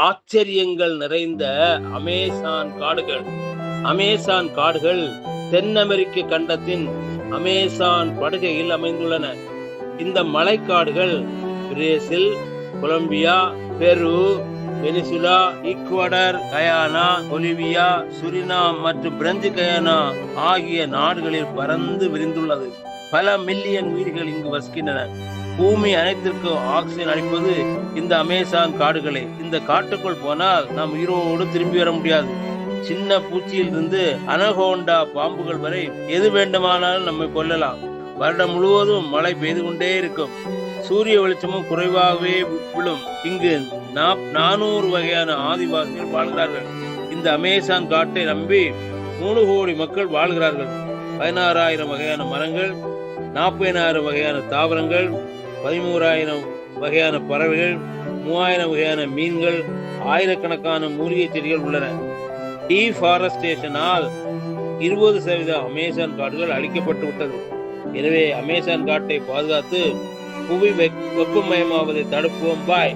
ஆச்சரியங்கள் நிறைந்த அமேசான் காடுகள். அமேசான் காடுகள் தென் அமெரிக்க கண்டத்தின் அமேசான் படுகையில் அமைந்துள்ளன. இந்த மலைக்காடுகள் பிரேசில், கொலம்பியா, பெரு, Venezuela, Ecuador, Guyana, Bolivia, Suriname மற்றும் பிரெஞ்சு கயானா ஆகிய நாடுகளில் பறந்து விரிந்துள்ளது. பல மில்லியன் உயிர்கள் இங்கு வசிக்கின்றன. பூமி அனைத்திற்கும் ஆக்சிஜன் அளிப்பது இந்த அமேசான் காடுகளே. இந்த காட்டுக்குள் போனால் நாம் உயிரோடு திரும்பி வர முடியாது. சின்ன பூச்சியில் இருந்து அனகோண்டா பாம்புகள் வரை எது வேண்டுமானாலும் நம்மை கொல்லலாம். வருடம் முழுவதும் மழை பெய்து கொண்டே இருக்கும். சூரிய வெளிச்சமும் குறைவாகவே விழும். இங்கு 400 வகையான ஆதிவாசிகள் வாழ்கிறார்கள். இந்த அமேசான் காட்டை நம்பி 3 கோடி மக்கள் வாழ்கிறார்கள். 16,000 வகையான மரங்கள், 40,000 வகையான தாவரங்கள், 13,000 வகையான பறவைகள், 3,000 வகையான மீன்கள், ஆயிரக்கணக்கான மூலிகை செடிகள் உள்ளன. டீஃபாரஸ்டேஷனால் 20% அமேசான் காடுகள் அழிக்கப்பட்டு விட்டது. எனவே அமேசான் காட்டை பாதுகாத்து புவி வெப்பமயமாவதை தடுப்போம். பாய்.